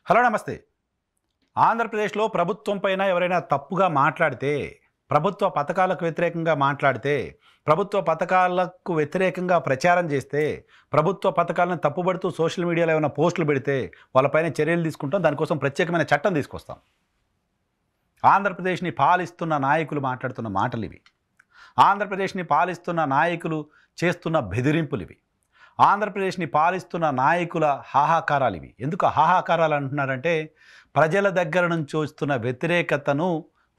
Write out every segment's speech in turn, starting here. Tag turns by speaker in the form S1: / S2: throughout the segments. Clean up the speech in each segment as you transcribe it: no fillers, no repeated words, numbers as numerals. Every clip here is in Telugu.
S1: హలో నమస్తే. ఆంధ్రప్రదేశ్లో ప్రభుత్వం పైన ఎవరైనా తప్పుగా మాట్లాడితే, ప్రభుత్వ పథకాలకు వ్యతిరేకంగా మాట్లాడితే, ప్రభుత్వ పథకాలకు వ్యతిరేకంగా ప్రచారం చేస్తే, ప్రభుత్వ పథకాలను తప్పుబడుతూ సోషల్ మీడియాలో ఏమైనా పోస్టులు పెడితే వాళ్ళపైన చర్యలు తీసుకుంటాం. దానికోసం ప్రత్యేకమైన చట్టం తీసుకొస్తాం. ఆంధ్రప్రదేశ్ని పాలిస్తున్న నాయకులు మాట్లాడుతున్న మాటలు ఇవి. ఆంధ్రప్రదేశ్ని పాలిస్తున్న నాయకులు చేస్తున్న బెదిరింపులు ఇవి. ఆంధ్రప్రదేశ్ని పాలిస్తున్న నాయకుల హాహాకారాలు ఇవి. ఎందుకు హాహాకారాలు అంటున్నారంటే, ప్రజల దగ్గర నుంచి వస్తున్న వ్యతిరేకతను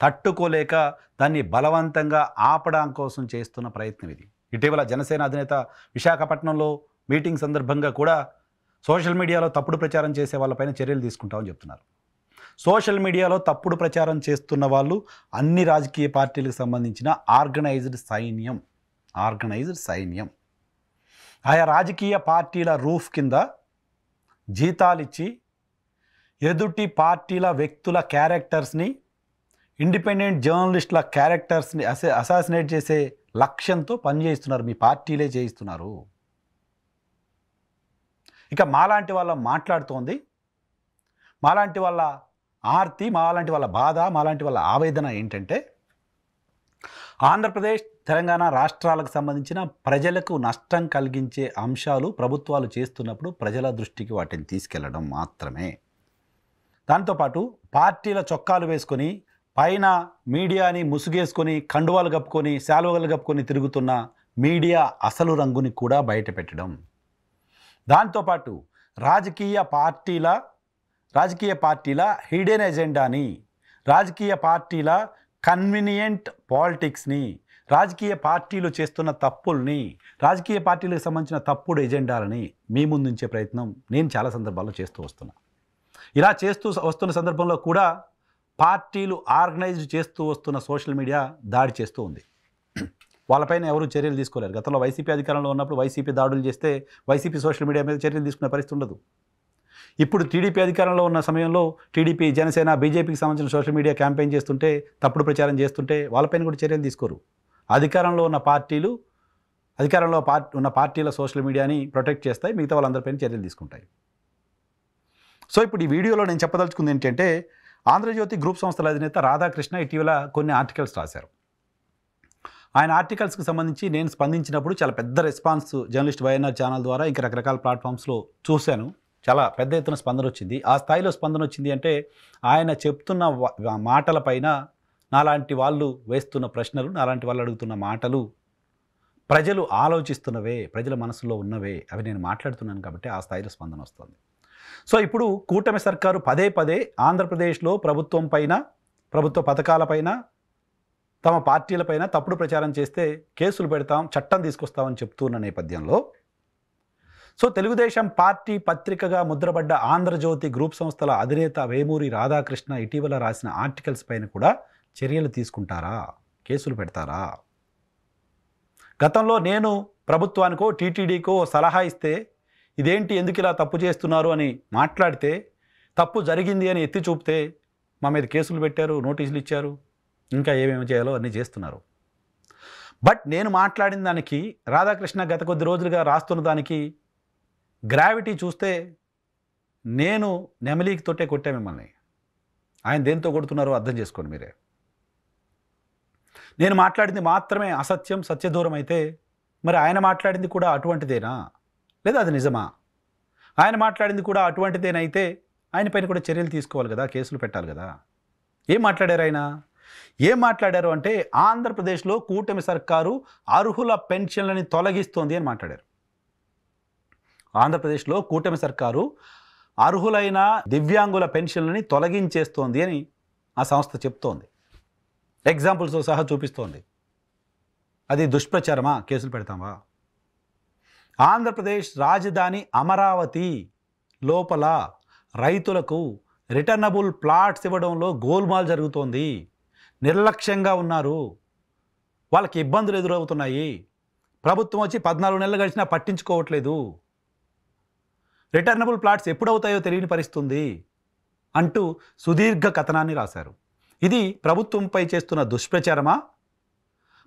S1: తట్టుకోలేక దాన్ని బలవంతంగా ఆపడం కోసం చేస్తున్న ప్రయత్నం ఇది. ఇటీవల జనసేన అధినేత విశాఖపట్నంలో మీటింగ్ సందర్భంగా కూడా సోషల్ మీడియాలో తప్పుడు ప్రచారం చేసే వాళ్ళపైన చర్యలు తీసుకుంటామని చెప్తున్నారు. సోషల్ మీడియాలో తప్పుడు ప్రచారం చేస్తున్న వాళ్ళు అన్ని రాజకీయ పార్టీలకు సంబంధించిన ఆర్గనైజ్డ్ సైన్యం. ఆయా రాజకీయ పార్టీల రూఫ్ కింద జీతాలిచ్చి ఎదుటి పార్టీల వ్యక్తుల క్యారెక్టర్స్ని, ఇండిపెండెంట్ జర్నలిస్టుల క్యారెక్టర్స్ని అసాసినేట్ చేసే లక్ష్యంతో పనిచేస్తున్నారు. మీ పార్టీలే చేయిస్తున్నారు. ఇక మాలాంటి వాళ్ళ మాట్లాడుతోంది, మాలాంటి వాళ్ళ ఆర్తి, మాలాంటి వాళ్ళ బాధ, మాలాంటి వాళ్ళ ఆవేదన ఏంటంటే, ఆంధ్రప్రదేశ్ తెలంగాణ రాష్ట్రాలకు సంబంధించిన ప్రజలకు నష్టం కలిగించే అంశాలు ప్రభుత్వాలు చేస్తున్నప్పుడు ప్రజల దృష్టికి వాటిని తీసుకెళ్లడం మాత్రమే. దాంతోపాటు పార్టీల చొక్కాలు వేసుకొని, పైన మీడియాని ముసుగేసుకొని, కండువాలు కప్పుకొని, శాలువలు కప్పుకొని తిరుగుతున్న మీడియా అసలు రంగుని కూడా బయటపెట్టడం. దాంతోపాటు రాజకీయ పార్టీల హిడెన్ ఎజెండాని, రాజకీయ పార్టీల కన్వీనియంట్ పాలిటిక్స్ని, రాజకీయ పార్టీలు చేస్తున్న తప్పుల్ని, రాజకీయ పార్టీలకు సంబంధించిన తప్పుడు ఎజెండాలని మీ ముందుంచే ప్రయత్నం నేను చాలా సందర్భాల్లో చేస్తూ వస్తున్నా. ఇలా చేస్తూ వస్తున్న సందర్భంలో కూడా పార్టీలు ఆర్గనైజ్ చేస్తూ వస్తున్న సోషల్ మీడియా దాడి చేస్తూ ఉంది. వాళ్ళపైన ఎవరు చర్యలు తీసుకోలేరు. గతంలో వైసీపీ అధికారంలో ఉన్నప్పుడు వైసీపీ దాడులు చేస్తే వైసీపీ సోషల్ మీడియా మీద చర్యలు తీసుకునే పరిస్థితి ఉండదు. ఇప్పుడు టీడీపీ అధికారంలో ఉన్న సమయంలో టీడీపీ, జనసేన, బీజేపీకి సంబంధించిన సోషల్ మీడియా క్యాంపెయిన్ చేస్తుంటే, తప్పుడు ప్రచారం చేస్తుంటే వాళ్ళపైన కూడా చర్యలు తీసుకోరు. అధికారంలో ఉన్న పార్టీల సోషల్ మీడియాని ప్రొటెక్ట్ చేస్తాయి, మిగతా వాళ్ళందరిపైన చర్యలు తీసుకుంటాయి. సో ఇప్పుడు ఈ వీడియోలో నేను చెప్పదలుచుకుంది ఏంటంటే, ఆంధ్రజ్యోతి గ్రూప్ సంస్థల అధినేత రాధాకృష్ణ ఇటీవల కొన్ని ఆర్టికల్స్ రాశారు. ఆయన ఆర్టికల్స్కి సంబంధించి నేను స్పందించినప్పుడు చాలా పెద్ద రెస్పాన్స్ జర్నలిస్ట్ వైఎన్ఆర్ ఛానల్ ద్వారా ఇంకా రకరకాల ప్లాట్ఫామ్స్లో చూశాను. చాలా పెద్ద ఎత్తున స్పందన వచ్చింది. ఆ స్థాయిలో స్పందన వచ్చింది అంటే, ఆయన చెప్తున్న మాటలపైన నాలాంటి వాళ్ళు వేస్తున్న ప్రశ్నలు, నాలాంటి వాళ్ళు అడుగుతున్న మాటలు ప్రజలు ఆలోచిస్తున్నవే, ప్రజల మనసులో ఉన్నవే, అవి నేను మాట్లాడుతున్నాను కాబట్టి ఆ స్థాయిలో స్పందన వస్తుంది. సో ఇప్పుడు కూటమి సర్కారు పదే పదే ఆంధ్రప్రదేశ్లో ప్రభుత్వం పైన, ప్రభుత్వ పథకాలపైన, తమ పార్టీలపైన తప్పుడు ప్రచారం చేస్తే కేసులు పెడతాం, చట్టం తీసుకొస్తామని చెప్తున్న నేపథ్యంలో, సో తెలుగుదేశం పార్టీ పత్రికగా ముద్రపడ్డ ఆంధ్రజ్యోతి గ్రూప్ సంస్థల అధినేత వేమూరి రాధాకృష్ణ ఇటీవల రాసిన ఆర్టికల్స్ పైన కూడా చర్యలు తీసుకుంటారా, కేసులు పెడతారా? గతంలో నేను ప్రభుత్వానికో టీటీడీకో సలహా ఇస్తే, ఇదేంటి ఎందుకు ఇలా తప్పు చేస్తున్నారు అని మాట్లాడితే, తప్పు జరిగింది అని ఎత్తి చూపితే మా మీద కేసులు పెట్టారు, నోటీసులు ఇచ్చారు, ఇంకా ఏమేమి చేయాలో అన్నీ చేస్తున్నారు. బట్ నేను మాట్లాడిన దానికి, రాధాకృష్ణ గత కొద్ది రోజులుగా రాస్తున్న దానికి గ్రావిటీ చూస్తే, నేను నెమలీకి తోటే కొట్టే మిమ్మల్ని. ఆయన దేంతో కొడుతున్నారో అర్థం చేసుకోండి మీరే. నేను మాట్లాడింది మాత్రమే అసత్యం, సత్యదూరం అయితే మరి ఆయన మాట్లాడింది కూడా అటువంటిదేనా, లేదా అది నిజమా? ఆయన మాట్లాడింది కూడా అటువంటిదేనైతే ఆయన పైన కూడా చర్యలు తీసుకోవాలి కదా, కేసులు పెట్టాలి కదా. ఏం మాట్లాడారు ఆయన? ఏం మాట్లాడారు అంటే, ఆంధ్రప్రదేశ్లో కూటమి సర్కారు అర్హుల పెన్షన్లని తొలగిస్తోంది అని మాట్లాడారు. ఆంధ్రప్రదేశ్లో కూటమి సర్కారు అర్హులైన దివ్యాంగుల పెన్షన్లని తొలగించేస్తోంది అని ఆ సంస్థ చెప్తోంది. ఎగ్జాంపుల్స్తో సహా చూపిస్తోంది. అది దుష్ప్రచారమా? కేసులు పెడతామా? ఆంధ్రప్రదేశ్ రాజధాని అమరావతి లోపల రైతులకు రిటర్నబుల్ ప్లాట్స్ ఇవ్వడంలో గోల్మాల్ జరుగుతోంది. నిర్లక్ష్యంగా ఉన్నారు, వాళ్ళకి ఇబ్బందులు ఎదురవుతున్నాయి. ప్రభుత్వం వచ్చి 14 నెలలు గడిచినా పట్టించుకోవట్లేదు. రిటర్నబుల్ ప్లాట్స్ ఎప్పుడవుతాయో తెలియని పరిస్థితుంది అంటూ సుదీర్ఘ కథనాన్ని రాశారు. ఇది ప్రభుత్వంపై చేస్తున్న దుష్ప్రచారమా?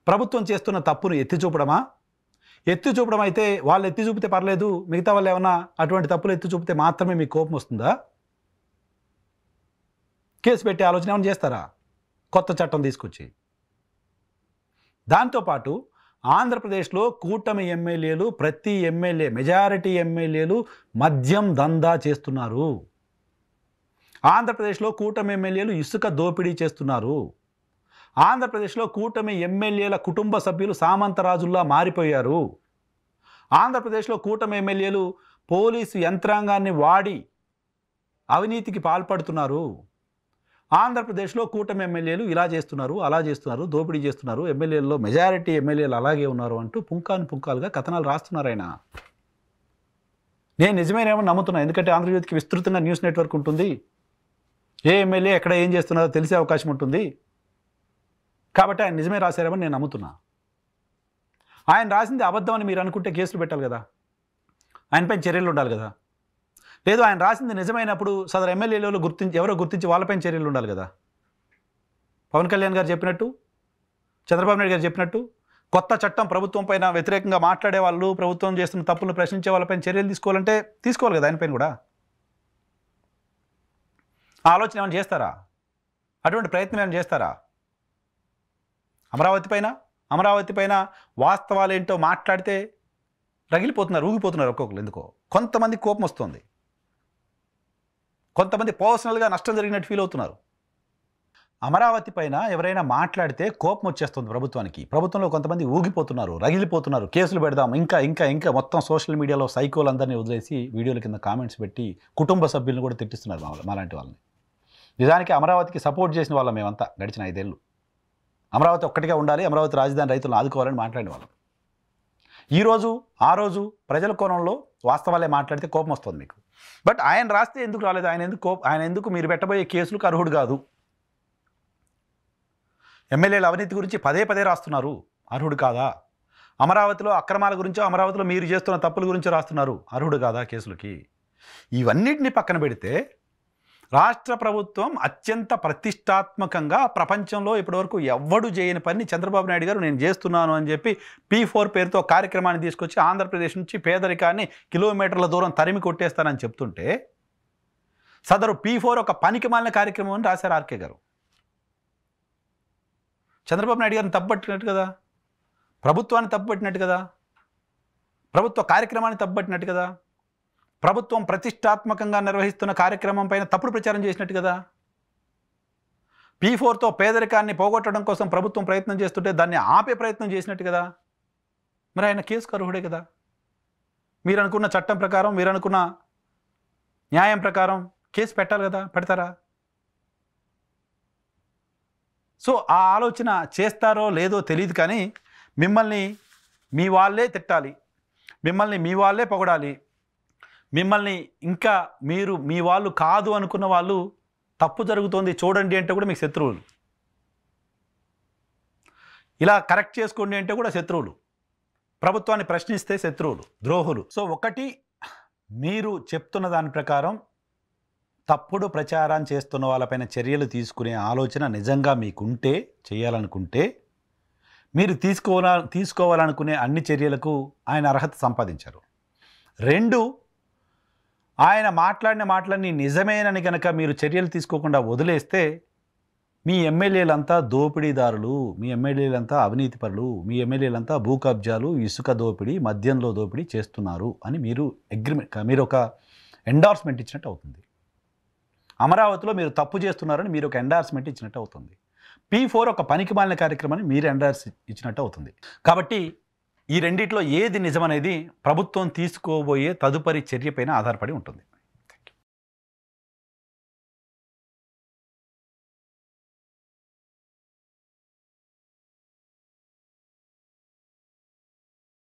S1: ప్రభుత్వం చేస్తున్న తప్పును ఎత్తి చూపడమా? ఎత్తి చూపడం అయితే వాళ్ళు ఎత్తి చూపితే పర్లేదు, మిగతా వాళ్ళు ఏమన్నా అటువంటి తప్పులు ఎత్తి చూపితే మాత్రమే మీకు కోపం వస్తుందా? కేసు పెట్టే ఆలోచన ఏమైనా చేస్తారా కొత్త చట్టం తీసుకొచ్చి? దాంతోపాటు ఆంధ్రప్రదేశ్లో కూటమి ఎమ్మెల్యేలు, ప్రతి ఎమ్మెల్యే, మెజారిటీ ఎమ్మెల్యేలు మద్యం దందా చేస్తున్నారు. ఆంధ్రప్రదేశ్లో కూటమి ఎమ్మెల్యేలు ఇసుక దోపిడీ చేస్తున్నారు. ఆంధ్రప్రదేశ్లో కూటమి ఎమ్మెల్యేల కుటుంబ సభ్యులు సామంతరాజుల్లా మారిపోయారు. ఆంధ్రప్రదేశ్లో కూటమి ఎమ్మెల్యేలు పోలీసు యంత్రాంగాన్ని వాడి అవినీతికి పాల్పడుతున్నారు. ఆంధ్రప్రదేశ్లో కూటమి ఎమ్మెల్యేలు ఇలా చేస్తున్నారు, అలా చేస్తున్నారు, దోపిడీ చేస్తున్నారు, ఎమ్మెల్యేలలో మెజారిటీ ఎమ్మెల్యేలు అలాగే ఉన్నారు అంటూ పుంకాలుగా కథనాలు రాస్తున్నారు ఆయన. నేను నిజమేనేమో నమ్ముతున్నాను. ఎందుకంటే ఆంధ్రజ్యోతికి విస్తృతంగా న్యూస్ నెట్వర్క్ ఉంటుంది. ఏ ఎమ్మెల్యే ఎక్కడ ఏం చేస్తున్నారో తెలిసే అవకాశం ఉంటుంది. కాబట్టి ఆయన నిజమే రాశారేమని నేను నమ్ముతున్నా. ఆయన రాసింది అబద్ధం అని మీరు అనుకుంటే కేసులు పెట్టాలి కదా, ఆయనపైన చర్యలు ఉండాలి కదా. లేదు, ఆయన రాసింది నిజమైనప్పుడు సదరు ఎమ్మెల్యేలు ఎవరో గుర్తించి వాళ్ళపైన చర్యలు ఉండాలి కదా. పవన్ కళ్యాణ్ గారు చెప్పినట్టు, చంద్రబాబు నాయుడు గారు చెప్పినట్టు కొత్త చట్టం ప్రభుత్వం పైన వ్యతిరేకంగా మాట్లాడే వాళ్ళు, ప్రభుత్వం చేస్తున్న తప్పులను ప్రశ్నించే వాళ్ళపైన చర్యలు తీసుకోవాలంటే తీసుకోవాలి కదా. ఆయనపైన కూడా ఆలోచన ఏమైనా చేస్తారా? అటువంటి ప్రయత్నం ఏమైనా చేస్తారా? అమరావతి పైన వాస్తవాలు ఏంటో మాట్లాడితే రగిలిపోతున్నారు, ఊగిపోతున్నారు ఒక్కొక్కరు. ఎందుకో కొంతమంది కోపం వస్తుంది, కొంతమంది పర్సనల్గా నష్టం జరిగినట్టు ఫీల్ అవుతున్నారు. అమరావతి పైన ఎవరైనా మాట్లాడితే కోపం వచ్చేస్తుంది ప్రభుత్వానికి. ప్రభుత్వంలో కొంతమంది ఊగిపోతున్నారు, రగిలిపోతున్నారు, కేసులు పెడదాం, ఇంకా మొత్తం సోషల్ మీడియాలో సైకోలందరినీ వదిలేసి వీడియోల కింద కామెంట్స్ పెట్టి కుటుంబ సభ్యులను కూడా తిట్టిస్తున్నారు మాలాంటి వాళ్ళని. నిజానికి అమరావతికి సపోర్ట్ చేసిన వాళ్ళం మేమంతా గడిచిన 5 ఏళ్ళు. అమరావతి ఒక్కటిగా ఉండాలి, అమరావతి రాజధాని రైతులను ఆదుకోవాలని మాట్లాడిన వాళ్ళం. ఆ రోజు ప్రజల కోణంలో వాస్తవాలే మాట్లాడితే కోపం వస్తుంది మీకు. బట్ ఆయన రాస్తే ఎందుకు రాలేదు? ఆయన ఎందుకు మీరు పెట్టబోయే కేసులకు అర్హుడు కాదు? ఎమ్మెల్యేల అవినీతి గురించి పదే రాస్తున్నారు, అర్హుడు కాదా? అమరావతిలో అక్రమాల గురించో, అమరావతిలో మీరు చేస్తున్న తప్పుల గురించో రాస్తున్నారు, అర్హుడు కాదా కేసులకి? ఇవన్నిటిని పక్కన పెడితే రాష్ట్ర ప్రభుత్వం అత్యంత ప్రతిష్టాత్మకంగా ప్రపంచంలో ఇప్పటివరకు ఎవ్వడు చేయని పని చంద్రబాబు నాయుడు గారు నేను చేస్తున్నాను అని చెప్పి P4 పేరుతో కార్యక్రమాన్ని తీసుకొచ్చి ఆంధ్రప్రదేశ్ నుంచి పేదరికాన్ని కిలోమీటర్ల దూరం తరిమి కొట్టేస్తానని చెప్తుంటే సదరు P4 ఒక పనికిమాలిన కార్యక్రమం అని రాశారు ఆర్కే గారు. చంద్రబాబు నాయుడు గారిని తప్పుపట్టినట్టు కదా, ప్రభుత్వాన్ని తప్పుపట్టినట్టు కదా, ప్రభుత్వ కార్యక్రమాన్ని తప్పుపట్టినట్టు కదా, ప్రభుత్వం ప్రతిష్టాత్మకంగా నిర్వహిస్తున్న కార్యక్రమం పైన తప్పుడు ప్రచారం చేసినట్టు కదా. P4తో పేదరికాన్ని పోగొట్టడం కోసం ప్రభుత్వం ప్రయత్నం చేస్తుంటే దాన్ని ఆపే ప్రయత్నం చేసినట్టు కదా. మరి ఆయన కేసుకు అర్హుడే కదా. మీరు అనుకున్న చట్టం ప్రకారం, మీరు అనుకున్న న్యాయం ప్రకారం కేసు పెట్టాలి కదా, పెడతారా? సో ఆ ఆలోచన చేస్తారో లేదో తెలియదు, కానీ మిమ్మల్ని మీ వాళ్ళే తిట్టాలి, మిమ్మల్ని మీ వాళ్ళే పొగడాలి, మిమ్మల్ని ఇంకా మీరు మీ వాళ్ళు కాదు అనుకున్న వాళ్ళు తప్పు జరుగుతోంది చూడండి అంటే కూడా మీకు శత్రువులు, ఇలా కరెక్ట్ చేసుకోండి అంటే కూడా శత్రువులు, ప్రభుత్వాన్ని ప్రశ్నిస్తే శత్రువులు, ద్రోహులు. సో ఒకటి, మీరు చెప్తున్న దాని ప్రకారం తప్పుడు ప్రచారం చేస్తున్న వాళ్ళపైన చర్యలు తీసుకునే ఆలోచన నిజంగా మీకుంటే, చేయాలనుకుంటే, మీరు తీసుకోవాలనుకునే అన్ని చర్యలకు ఆయన అర్హత సంపాదించారు. 2, ఆయన మాట్లాడిన మాటలన్నీ నిజమేనని కనుక మీరు చర్యలు తీసుకోకుండా వదిలేస్తే మీ ఎమ్మెల్యేలంతా దోపిడీదారులు, మీ ఎమ్మెల్యేలంతా అవినీతిపరులు, మీ ఎమ్మెల్యేలంతా భూ కబ్జాలు, ఇసుక దోపిడీ, మద్యంలో దోపిడీ చేస్తున్నారు అని మీరు ఒక ఎండార్స్మెంట్ ఇచ్చినట్టు అవుతుంది. అమరావతిలో మీరు తప్పు చేస్తున్నారని మీరు ఒక ఎండార్స్మెంట్ ఇచ్చినట్టు అవుతుంది. P4 ఒక పనికిమాలిన కార్యక్రమాన్ని మీరు ఎండార్స్ ఇచ్చినట్టు అవుతుంది. కాబట్టి ఈ రెండిట్లో ఏది నిజమనేది ప్రభుత్వం తీసుకోబోయే తదుపరి చర్యపైన ఆధారపడి ఉంటుంది.